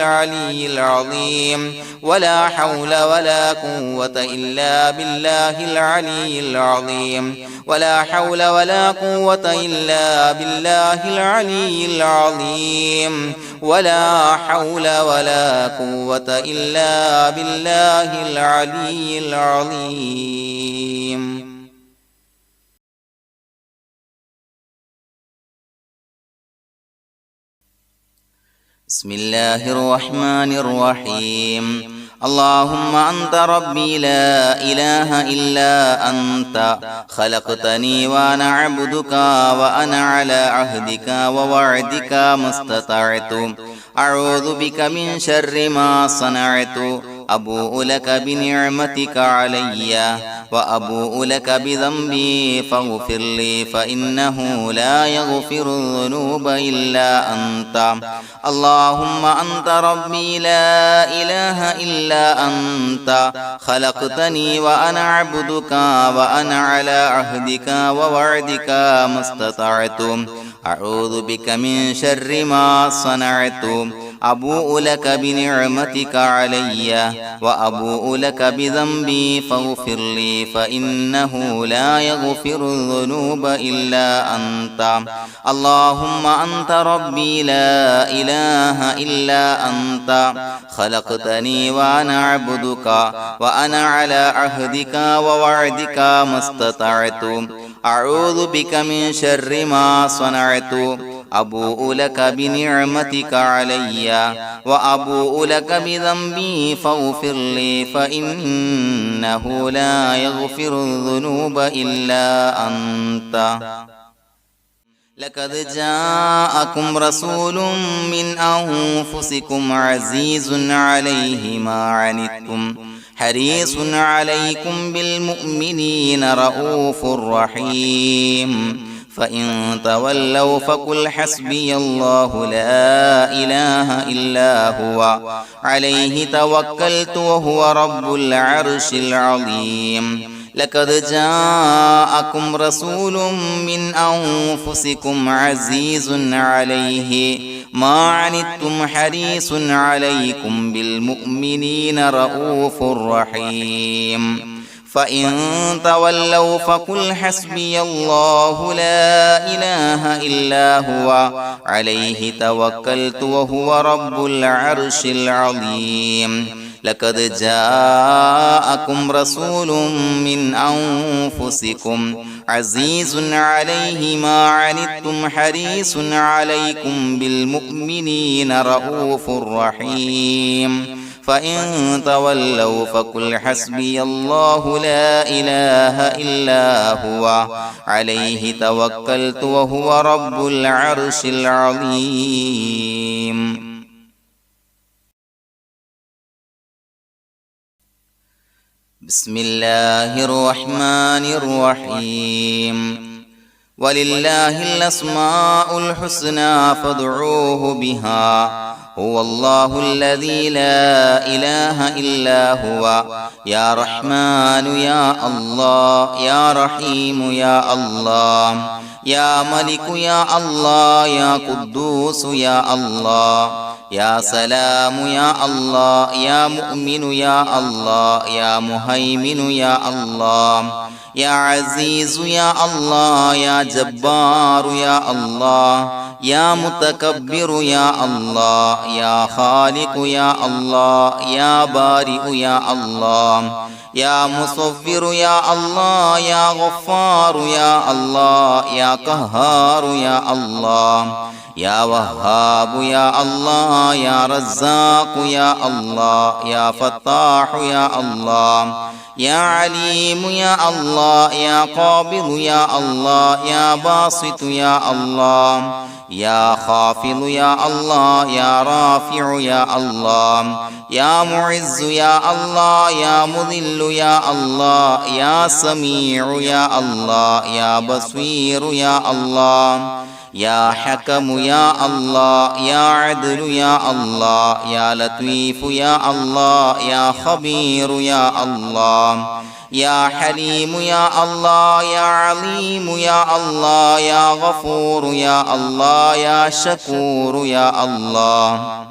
العلي العظيم ولا حول ولا قوة إلا بالله العلي العظيم ولا حول ولا قوة إلا بالله العلي العظيم ولا حول ولا قوة إلا بالله العلي العظيم. بسم الله الرحمن الرحيم. اللهم أنت ربي لا إله إلا أنت خلقتني وأنا عبدك وأنا على عهدك ووعدك ما استطعت أعوذ بك من شر ما صنعت أبوء لك بنعمتك علي وأبوء لك بذنبي فاغفر لي فإنه لا يغفر الذنوب إلا أنت. اللهم أنت ربي لا إله إلا أنت خلقتني وأنا عبدك وأنا على عهدك ووعدك ما استطعت أعوذ بك من شر ما صنعت أبوء لك بنعمتك علي وأبوء لك بذنبي فاغفر لي فإنه لا يغفر الذنوب إلا أنت. اللهم أنت ربي لا إله إلا أنت خلقتني وأنا عبدك وأنا على عهدك ووعدك ما استطعت أعوذ بك من شر ما صنعت أبوء لك بنعمتك علي وأبوء لك بذنبي فاغفر لي فإنه لا يغفر الذنوب إلا أنت. لقد جاءكم رسول من أنفسكم عزيز عليه ما عنتم حريص عليكم بالمؤمنين رؤوف رحيم. فإن تولوا فقل حسبي الله لا إله إلا هو عليه توكلت وهو رب العرش العظيم. لقد جاءكم رسول من أنفسكم عزيز عليه ما عنتم حريص عليكم بالمؤمنين رؤوف رحيم. فإن تولوا فقل حسبي الله لا إله إلا هو عليه توكلت وهو رب العرش العظيم. لقد جاءكم رسول من أنفسكم عزيز عليه ما عنتم حريص عليكم بالمؤمنين رؤوف رحيم. فإن تولوا فقل حسبي الله لا إله إلا هو عليه توكلت وهو رب العرش العظيم. بسم الله الرحمن الرحيم. ولله الأسماء الحسنى فادعوه بها هو الله الذي لا إله إلا هو يا رحمن يا الله يا رحيم يا الله يا ملك يا الله يا قدوس يا الله يا سلام يا الله يا مؤمن يا الله يا مهيمن يا الله يا عزيز يا الله يا جبار يا الله يا متكبر يا الله يا خالق يا الله يا بارئ يا الله يا مصور يا الله يا غفار يا الله يا قهار يا الله يا وهاب يا الله يا رزاق يا الله يا فتاح يا الله يا عليم يا الله يا قابض يا الله يا باسط يا الله يا خافض يا الله يا رافع يا الله يا معز يا الله يا مذل يا الله يا سميع يا الله يا بصير يا الله يا حكم يا الله يا عدل يا الله يا لطيف يا الله يا خبير يا الله يا حليم يا الله يا عليم يا الله يا غفور يا الله يا شكور يا الله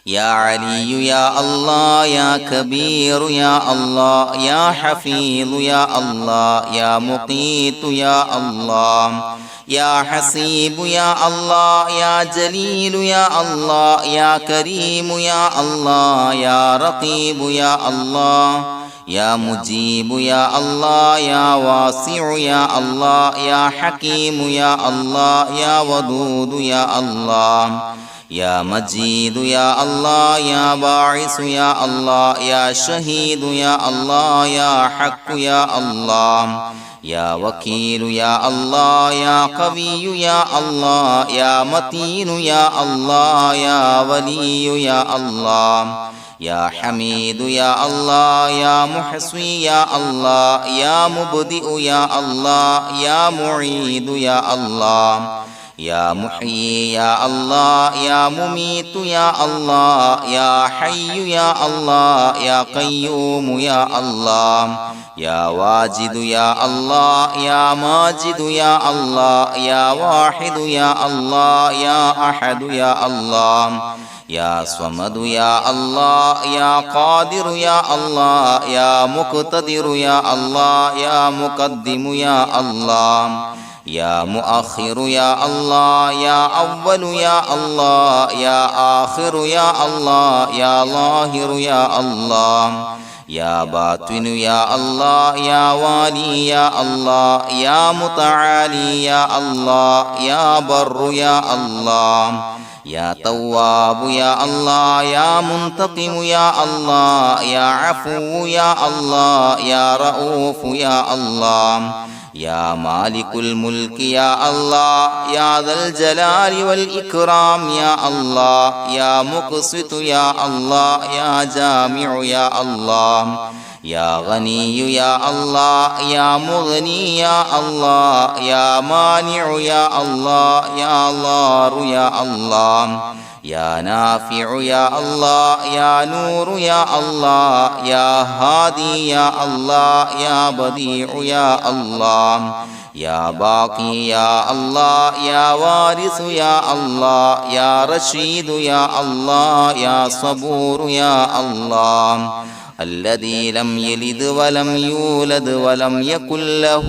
يا علي يا الله يا كبير يا الله يا حفيظ يا الله يا مقيت يا الله يا حسيب يا الله يا جليل يا الله يا كريم يا الله يا رقيب يا الله يا مجيب يا الله يا واسع يا الله يا حكيم يا الله يا ودود يا الله يا مجيد يا الله يا باعث يا الله يا شهيد يا الله يا حق يا الله يا وكيل يا الله يا قوي يا الله يا متين يا الله يا ولي يا الله يا حميد يا الله يا محصي يا الله يا مبدئ يا الله يا معيد يا الله يا محيي يا الله يا مميت يا الله يا حي يا الله يا قيوم يا الله يا واجد يا الله يا ماجد يا الله يا واحد يا الله يا أحد يا الله يا صمد يا الله يا قادر يا الله يا مقتدر يا الله يا مقدم يا الله يا مؤخر يا الله يا أول يا الله يا آخر يا الله يا ظاهر يا الله يا باطن يا الله يا والي يا الله يا متعالي يا الله يا بر يا الله يا تواب يا الله يا منتقم يا الله يا عفو يا الله يا رؤوف يا الله يا مالك الملك يا الله يا ذا الجلال والإكرام يا الله يا مقسط يا الله يا جامع يا الله يا غني يا الله يا مغني يا الله يا مانع يا الله يا ضار يا الله يا نافع يا الله يا نور يا الله يا هادي يا الله يا بديع يا الله يا باقي يا الله يا وارث يا الله يا رشيد يا الله يا صبور يا الله الذي لم يلد ولم يولد ولم يكن له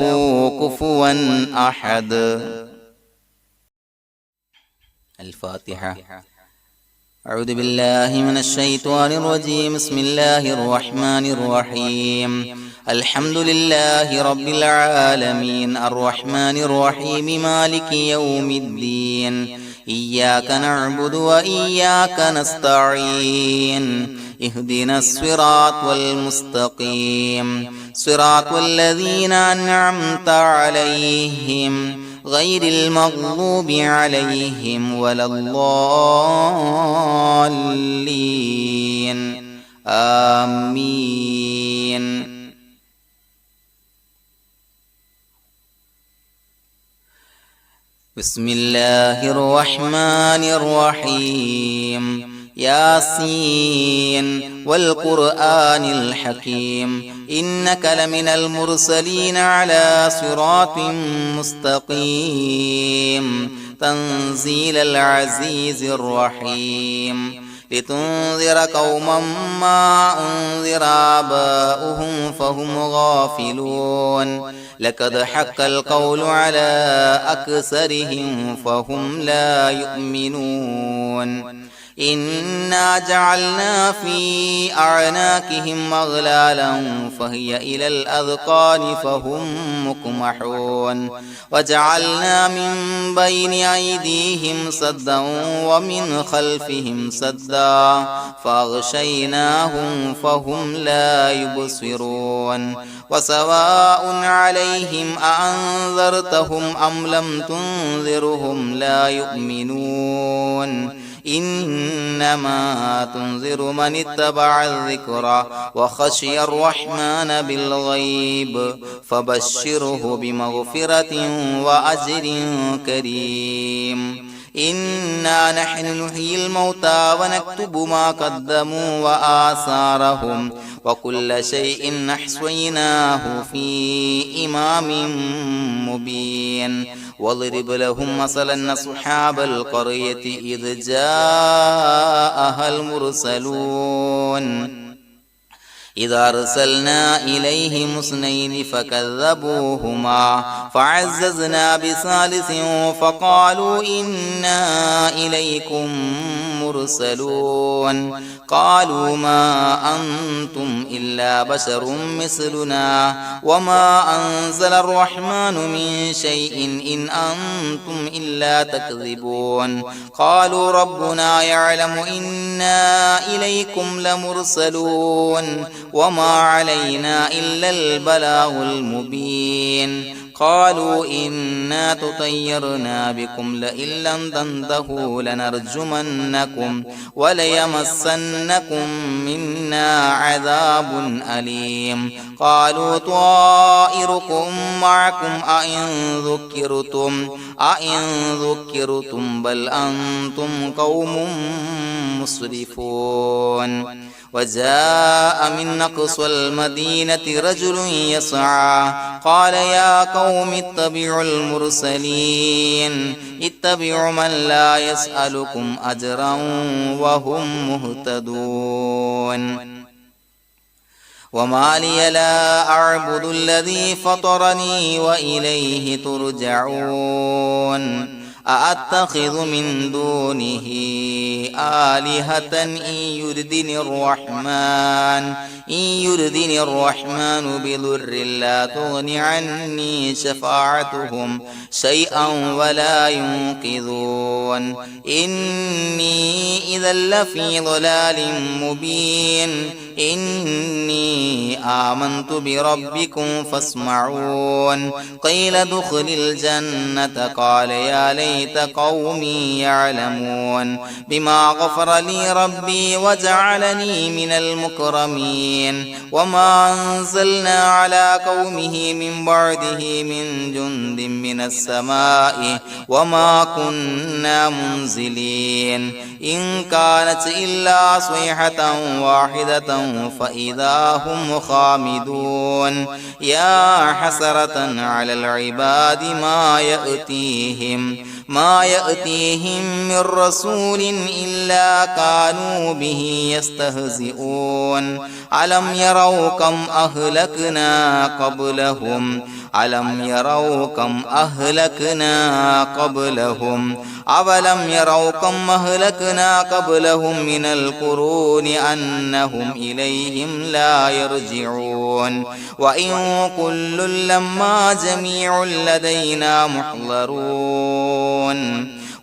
كفوا أحد. الفاتحة. أعوذ بالله من الشيطان الرجيم. بسم الله الرحمن الرحيم. الحمد لله رب العالمين الرحمن الرحيم مالك يوم الدين إياك نعبد وإياك نستعين اهدنا الصراط المستقيم صراط الذين أنعمت عليهم غير المغضوب عليهم ولا الضالين آمين. بسم الله الرحمن الرحيم. ياسين والقرآن الحكيم إنك لمن المرسلين على صراط مستقيم تنزيل العزيز الرحيم لتنذر قوما ما أنذر آباؤهم فهم غافلون لقد حق القول على أكثرهم فهم لا يؤمنون إنا جعلنا في أعناقهم أغلالا فهي إلى الأذقان فهم مقمحون وجعلنا من بين أيديهم سدا ومن خلفهم سدا فأغشيناهم فهم لا يبصرون وسواء عليهم أأنذرتهم أم لم تنذرهم لا يؤمنون إنما تنذر من اتبع الذكر وخشي الرحمن بالغيب فبشره بمغفرة وأجر كريم. إنا نحن نحيي الموتى ونكتب ما قدموا وآثارهم وكل شيء أحصيناه في إمام مبين واضرب لهم مثلا أصحاب القرية إذ جاءها المرسلون إذا أرسلنا إليهم اثنين فكذبوهما فعززنا بثالث فقالوا إنا إليكم مرسلون قالوا ما أنتم إلا بشر مثلنا وما أنزل الرحمن من شيء إن أنتم إلا تكذبون قالوا ربنا يعلم إنا إليكم لمرسلون وما علينا إلا البلاغ المبين قالوا إنا تطيرنا بكم لئن لم تنتهوا لنرجمنكم وليمسنكم منا عذاب أليم قالوا طائركم معكم أئن ذكرتم بل أنتم قوم مسرفون وجاء من أقصى المدينة رجل يسعى قال يا قوم اتبعوا المرسلين اتبعوا من لا يسألكم أجرا وهم مهتدون وما لي لا أعبد الذي فطرني وإليه ترجعون أأتخذ من دونه آلهة إن يردني الرحمن بضر لا تغن عني شفاعتهم شيئا ولا ينقذون إني إذا لفي ضلال مبين إني آمنت بربكم فاسمعون قيل ادخل الجنة قال يا ليت قومي يعلمون بما غفر لي ربي وجعلني من المكرمين وما أنزلنا على قومه من بعده من جند من السماء وما كنا منزلين إن كانت إلا صيحة واحدة فإذا هم خامدون يا حسرة على العباد ما يأتيهم من رسول إلا كانوا به يستهزئون ألم يروا كم أهلكنا قبلهم أولم يروا كم أهلكنا قبلهم من القرون أنهم إليهم لا يرجعون وإن كل لما جميع لدينا محضرون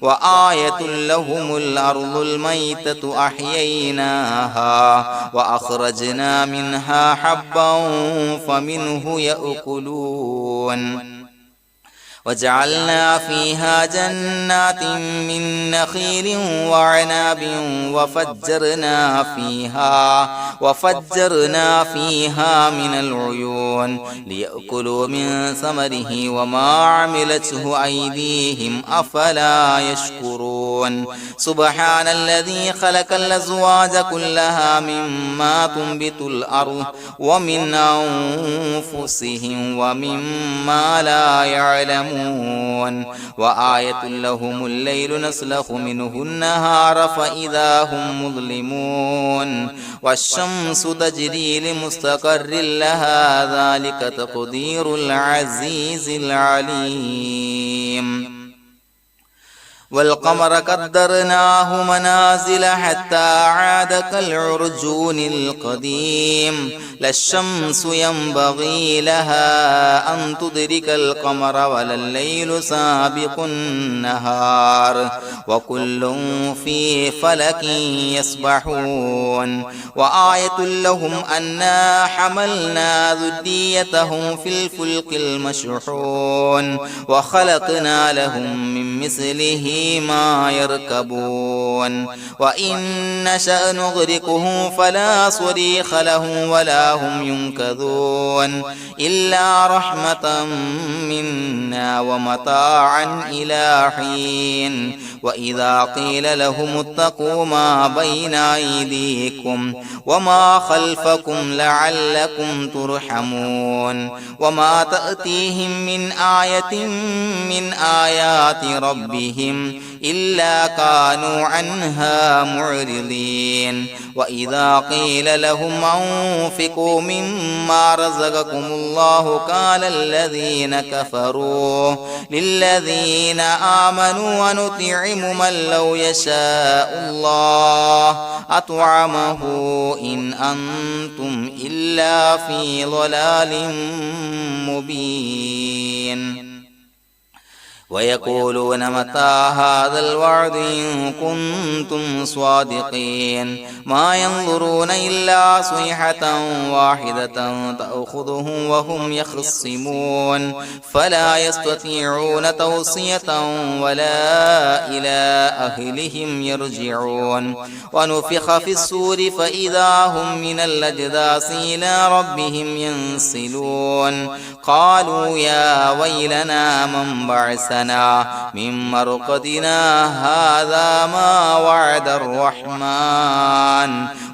وآية لهم الأرض الميتة أحييناها وأخرجنا منها حبا فمنه يأكلون وجعلنا فيها جنات من نخيل وعناب وفجرنا فيها من العيون ليأكلوا من ثمره وما عملته أيديهم أفلا يشكرون سبحان الذي خلق الأزواج كلها مما تنبت الأرض ومن أنفسهم ومما لا يعلمون وآية لهم الليل نسلخ منه النهار فإذا هم مظلمون والشمس تجري لمستقر لها ذلك تقدير العزيز العليم والقمر قدرناه منازل حتى عاد كالعرجون القديم لا الشمس ينبغي لها أن تدرك القمر ولا الليل سابق النهار وكل في فلك يسبحون وآية لهم أنا حملنا ذريتهم في الفلك المشحون وخلقنا لهم من مثله ما يركبون وإن نشأ نغرقهم فلا صريخ لهم ولا هم ينقذون إلا رحمة منا ومتاعا إلى حين وإذا قيل لهم اتقوا ما بين أيديكم وما خلفكم لعلكم ترحمون وما تأتيهم من آية من آيات ربهم إلا كانوا عنها معرضين وإذا قيل لهم أنفقوا مما رزقكم الله قال الذين كفروا للذين آمنوا ونطعم من لو يشاء الله أطعمه إن أنتم إلا في ضلال مبين ويقولون متى هذا الوعد إن كنتم صادقين ما ينظرون إلا صيحة واحدة تأخذهم وهم يخصمون فلا يستطيعون توصية ولا إلى أهلهم يرجعون ونفخ في الصور فإذا هم من الأجداث إلى ربهم ينسلون قالوا يا ويلنا من بعثنا من مرقدنا هذا ما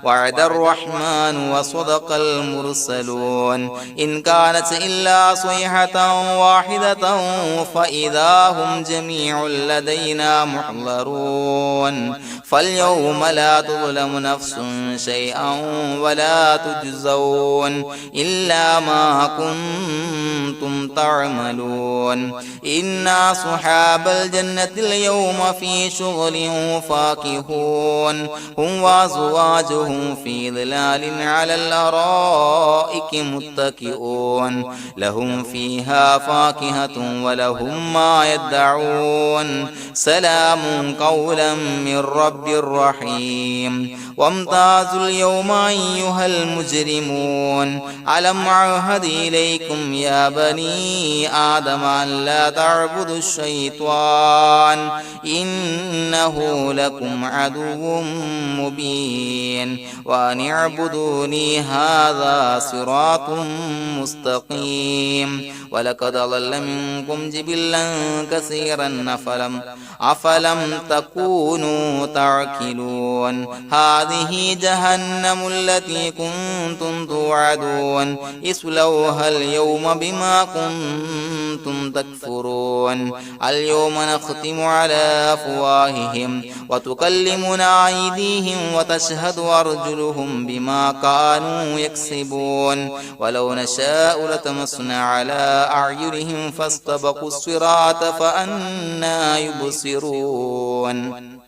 وعد الرحمن وصدق المرسلون إن كانت إلا صيحة واحدة فإذا هم جميع لدينا محضرون فاليوم لا تظلم نفس شيئا ولا تجزون إلا ما كنتم تعملون إنا أصحاب الجنة اليوم في شغل فاكهون هم وأزواجهم في ظلال على الأرائك متكئون لهم فيها فاكهة ولهم ما يدعون سلام قولا من رب رحيم وامتازوا اليوم أيها المجرمون ألم أعهد إليكم يا بني آدم أن لا تعبدوا الشيطان إنه لكم عدو مبين وأن اعبدوني هذا صراط مستقيم ولقد ضل منكم جبلا كثيرا أفلم تكونوا تعقلون هذه جهنم التي كنتم توعدون اصلوها اليوم بما كنتم تكفرون اليوم نختم على أفواههم وتكلمنا أيديهم وتشهد أرجلهم بما كانوا يكسبون ولو نشاء لتمسنا على أعينهم فاستبقوا الصراط فأنى يبصرون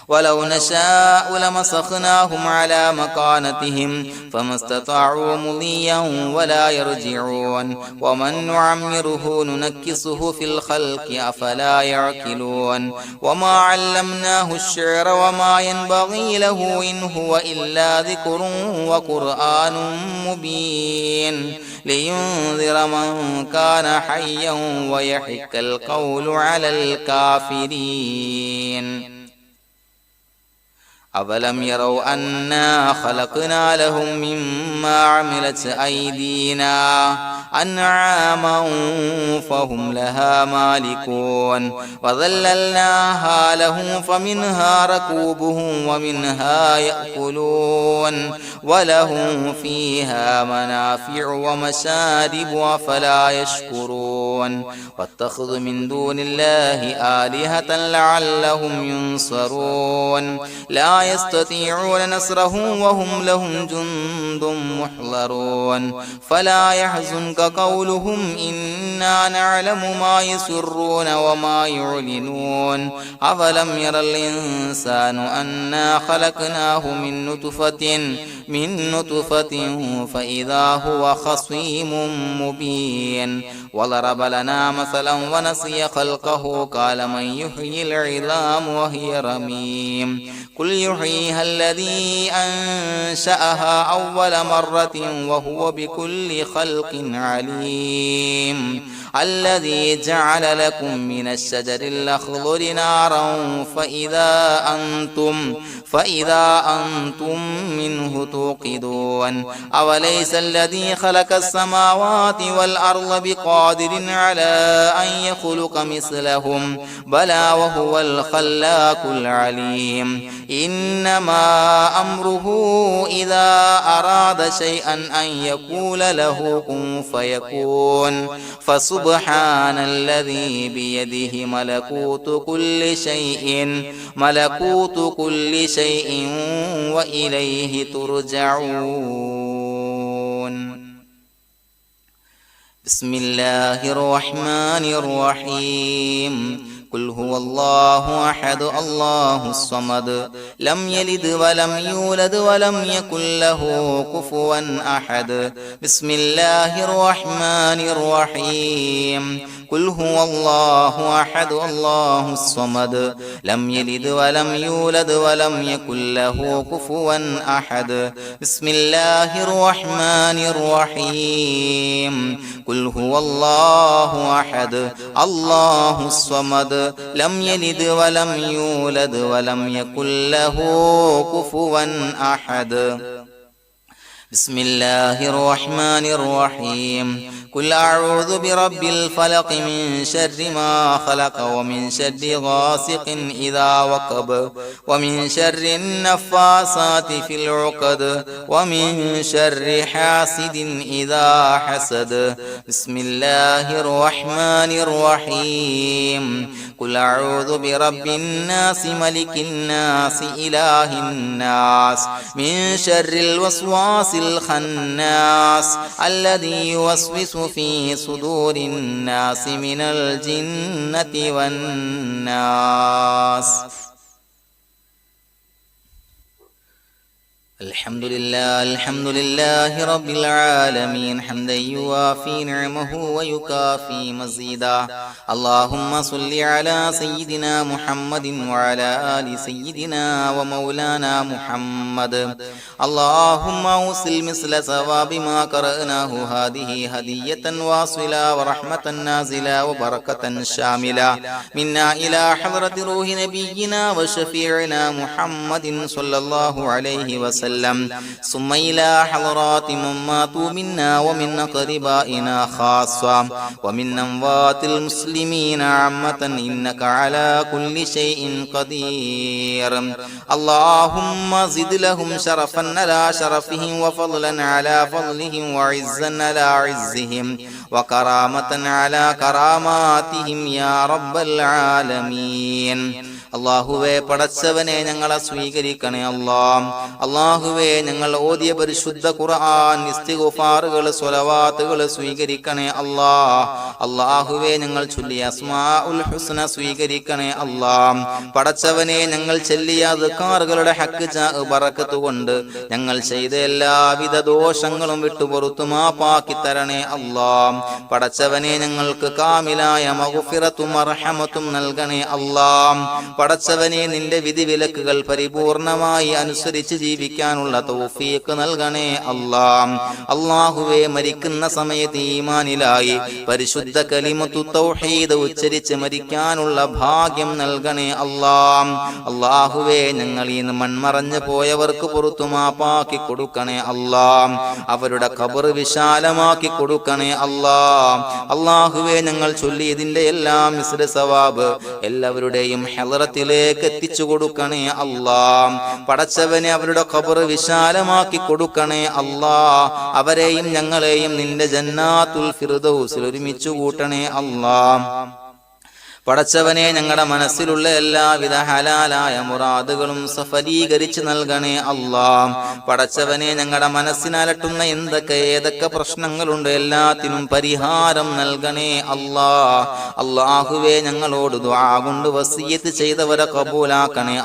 ولو نشاء لمسخناهم على مكانتهم فما استطاعوا مضيا ولا يرجعون ومن نعمره ننكسه في الخلق أفلا يعقلون وما علمناه الشعر وما ينبغي له إن هو إلا ذكر وقرآن مبين لينذر من كان حيا ويحق القول على الكافرين أولم يروا أنا خلقنا لهم مما عملت أيدينا أنعاما فهم لها مالكون وظللناها لهم فمنها ركوبهم ومنها يأكلون ولهم فيها منافع ومشارب أفلا يشكرون واتخذوا من دون الله آلهة لعلهم ينصرون لا يستطيعون نصرهم وهم لهم جند محضرون فلا يحزنك قولهم إنا نعلم ما يسرون وما يعلنون أفلم ير الإنسان أنا خلقناه من نطفة فإذا هو خصيم مبين وضرب لنا مثلا ونسي خلقه قال من يحيي العظام وهي رميم قل يحييها الذي أنشأها أول مرة وهو بكل خلق عليم الذي جعل لكم من الشجر الأخضر نارا فإذا أنتم منه توقدون أوليس الذي خلق السماوات والأرض بقادر على أن يخلق مثلهم بلى وهو الخلاق العليم إنما أمره إذا أراد شيئا أن يقول له كن فيكون فسبحان الذي بيده ملكوت كل شيء وإليه ترجعون بسم الله الرحمن الرحيم قل هو الله أحد الله الصمد لم يلد ولم يولد ولم يكن له كفوا أحد بسم الله الرحمن الرحيم قل هو الله أحد الله الصمد لم يلد ولم يولد ولم يكن له كفوا أحد بسم الله الرحمن الرحيم قل هو الله أحد الله الصمد لم يلد ولم يولد ولم يكن له كفوا أحد بسم الله الرحمن الرحيم قل أعوذ برب الفلق من شر ما خلق ومن شر غاسق إذا وقب ومن شر النفاثات في العقد ومن شر حاسد إذا حسد بسم الله الرحمن الرحيم قل أعوذ برب الناس ملك الناس إله الناس من شر الوسواس الخناس الذي يوسوس في صدور الناس من الجنة والناس الحمد لله رب العالمين حمدا يوافي نعمه ويكافي مزيدا اللهم صل على سيدنا محمد وعلى آل سيدنا ومولانا محمد اللهم أوصل مثل ثواب ما قرأناه هذه هدية واصلة ورحمة نازلة وبركة شاملة منا إلى حضرة روح نبينا وشفيعنا محمد صلى الله عليه وسلم ثم إلى حضرات من ماتوا منا ومن أقربائنا خاصة ومن أموات المسلمين عامة إنك على كل شيء قدير اللهم زد لهم شرفا على شرفهم وفضلا على فضلهم وعزا على عزهم وكرامة على كراماتهم يا رب العالمين അല്ലാഹുവേ പടച്ചവനെ ഞങ്ങളെ സ്വീകരിക്കണേ അല്ലാഹുവേ ഞങ്ങൾ ഓതിയ പരിശുദ്ധ ഖുർആൻ ഇസ്തിഗ്ഫാറുകൾ സ്വലവാത്തുകൾ സ്വീകരിക്കണേ അല്ലാഹുവേ ഞങ്ങൾ ചൊല്ലിയ അസ്മാഉൽ ഹുസ്ന സ്വീകരിക്കണേ പടച്ചവനെ ഞങ്ങൾ ചൊല്ലിയ അദ്കാറുകളുടെ ഹക്ക് ബറക്കത്ത് കൊണ്ട് ഞങ്ങൾ ചെയ്ത എല്ലാവിധ ദോഷങ്ങളും വിട്ടുപുറത്തു മാപ്പാക്കി തരണേ പടച്ചവനെ ഞങ്ങൾക്ക് കാമിലായ മഗ്ഫിറത്തും മർഹമത്തും നൽകണേ പടച്ചവനെ നിന്റെ വിധിവിലക്കുകൾ പരിപൂർണമായി അനുസരിച്ച് ജീവിക്കാനുള്ള തൗഫീഖ് നൽകണേ അല്ലാഹുവേ മരിക്കുന്ന സമയത്ത് ഈമാനിലായി പരിശുദ്ധ കലിമത്തു തൗഹീദ് ഉച്ചരിച്ച് മരിക്കാനുള്ള ഭാഗ്യം നൽകണേ അല്ലാഹുവേ ഞങ്ങൾ ഈ മൺമറഞ്ഞു പോയവർക്ക് പുറത്തു മാപ്പാക്കി കൊടുക്കണേ അവരുടെ ഖബർ വിശാലമാക്കി കൊടുക്കണേ അല്ലാഹുവേ ഞങ്ങൾ ചൊല്ലിയതിന്റെ എല്ലാം മിസ്ര സവാബ് എല്ലാവരുടെയും ഹളറത്തിലേക്ക് എത്തിച്ചു കൊടുക്കണേ പടച്ചവനെ അവരുടെ ഖബർ വിശാലമാക്കി കൊടുക്കണേ അവരെയും ഞങ്ങളെയും നിന്റെ ജന്നാത്തുൽ ഫിർദൗസിൽ ഒരുമിച്ചു കൂട്ടണേ പടച്ചവനെ ഞങ്ങളുടെ മനസ്സിലുള്ള എല്ലാവിധ ഹലാലായ മുറാദുകളും സഫലീകരിച്ച് നൽകണേ പടച്ചവനെ ഞങ്ങളുടെ മനസ്സിനലട്ടുന്ന ഏതൊക്കെ പ്രശ്നങ്ങളുണ്ട് എല്ലാത്തിനും പരിഹാരം നൽകണേ അല്ലാഹുവേ ഞങ്ങളോട് ദുആ കൊണ്ട് വസിയത്ത് ചെയ്തവരെ കബൂലാക്കണേ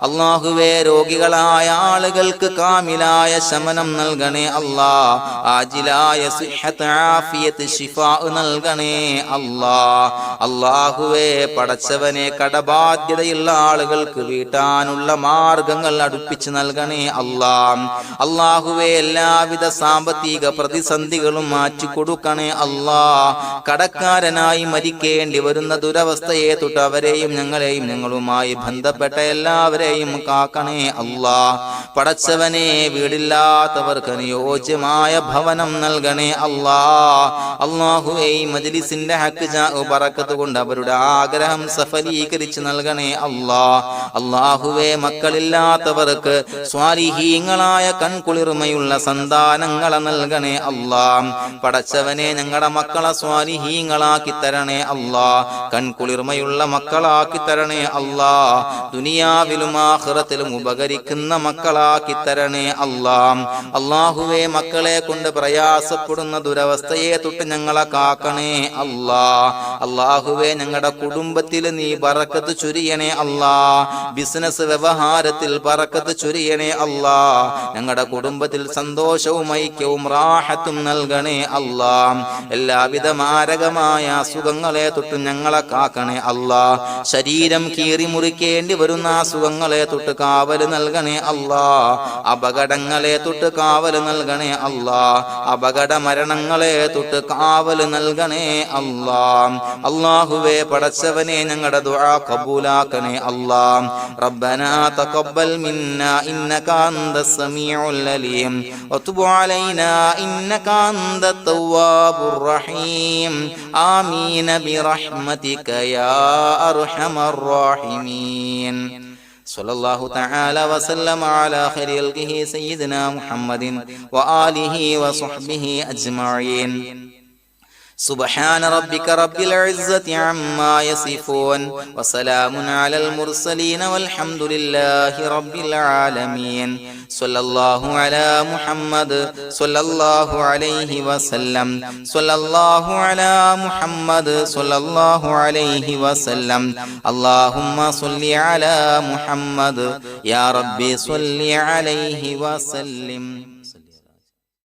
അല്ലാഹുവേ രോഗികളായ ആളുകൾക്ക് കാമിലായ ശമനം നൽകണേ ആജിലായ സിഹ്ഹത്ത് ആഫിയത്ത് ശിഫാ നൽകണേ അല്ലാഹുവേ പടച്ചവനെ കടബാധ്യതയുള്ള ആളുകൾക്ക് വീട്ടാനുള്ള മാർഗങ്ങൾ അടുപ്പിച്ച് നൽകണേ അല്ലാ. അല്ലാഹുവേ എല്ലാവിധ സാമ്പത്തിക പ്രതിസന്ധികളും മാറ്റിക്കൊടുക്കണേ അല്ലാ. കടക്കാരനായി മരിക്കേണ്ടി വരുന്ന ദുരവസ്ഥയെ തൊട്ട് അവരെയും ഞങ്ങളെയും ഞങ്ങളുമായി ബന്ധപ്പെട്ട എല്ലാവരെയും കാക്കണേ അല്ലാ. പടച്ചവനെ വീടില്ലാത്തവർക്ക് അനുയോജ്യമായ ഭവനം നൽകണേ അല്ലാ. അല്ലാഹുവേ മജ്ലിസിന്റെ ഹക്ക് ബറക്കത്ത് കൊണ്ട് അവരുടെ ആഗ്രഹം സഫലീകരിച്ച് നൽകണേ അല്ലാ. അല്ലാഹുവേ മക്കളില്ലാത്തവർക്ക് സ്വാലിഹീങ്ങളായ കൺകുളിർമയുള്ള സന്താനങ്ങളെ നൽകണേ അല്ലാ. പടച്ചവനെ ഞങ്ങളുടെ മക്കളെ സ്വാലിഹീങ്ങളാക്കി തരണേ അല്ലാ. കൺകുളിർമയുള്ള മക്കളാക്കി തരണേ അല്ലാ. ദുനിയാവിലും ആഖിറത്തിലും ഉപകരിക്കുന്ന മക്കളാക്കി തരണേ അല്ലാ. അല്ലാഹുവേ മക്കളെ കൊണ്ട് പ്രയാസപ്പെടുന്ന ദുരവസ്ഥയെ തൊട്ട് ഞങ്ങളെ കാക്കണേ അല്ലാ. അല്ലാഹുവേ ഞങ്ങളുടെ കുടുംബത്തിൽ നീ ബറക്കത്ത് ചൊരിയണേ അല്ലാ. ബിസിനസ് വ്യവഹാരത്തിൽ ബറക്കത്ത് ചൊരിയണേ അല്ലാ. ഞങ്ങളുടെ കുടുംബത്തിൽ സന്തോഷവും ഐക്യവും റാഹത്തും നൽകണേ അല്ലാ. എല്ലാവിധ മാരകമായ അസുഖങ്ങളെ തൊട്ട് ഞങ്ങളെ കാക്കണേ അല്ലാ. ശരീരം കീറി മുറിക്കേണ്ടി വരുന്ന അസുഖങ്ങളെ തൊട്ട് കാവല് നൽകണേ അല്ലാ. അപകടങ്ങളെ തൊട്ട് കാവല് നൽകണേ അല്ലാ. അപകട മരണങ്ങളെ തൊട്ട് കാവല് നൽകണേ അല്ലാ. അല്ലാഹുവേ പടച്ചവനെ ഞങ്ങളുടെ ദുആ ഖബൂലാക്കണേ അല്ലാ. റബ്ബനാ തഖബ്ബൽ മിന്നാ ഇന്നക അന്തസ് സമീഉൽ അലീം വതുബ് അലൈനാ ഇന്നക അന്തത് തവ്വാബുർ റഹീം. ആമീൻ ബിറഹ്മതിക യാ അർഹമർ റഹീമീൻ. സല്ലല്ലാഹു തആല വസല്ലമ അലാ ഖൈറിൽ ഖൽഖി സയ്യിദിനാ മുഹമ്മദിൻ വആലിഹി വസ്വഹ്ബിഹി അജ്മഈൻ. സുബ്ഹാന റബ്ബിക റബ്ബിൽ ഇസ്സതി അമ്മാ യസിഫൂൻ വസലാമുൻ അലൽ മുർസലീൻ വൽഹംദുലില്ലാഹി റബ്ബിൽ ആലമീൻ. സ്വല്ലല്ലാഹു അലാ മുഹമ്മദ് സ്വല്ലല്ലാഹു അലൈഹി വസല്ലം. സ്വല്ലല്ലാഹു അലാ മുഹമ്മദ് സ്വല്ലല്ലാഹു അലൈഹി വസല്ലം. അല്ലാഹുമ്മ സ്വല്ലി അലാ മുഹമ്മദ് യാ റബ്ബി സ്വല്ലി അലൈഹി വസല്ലം.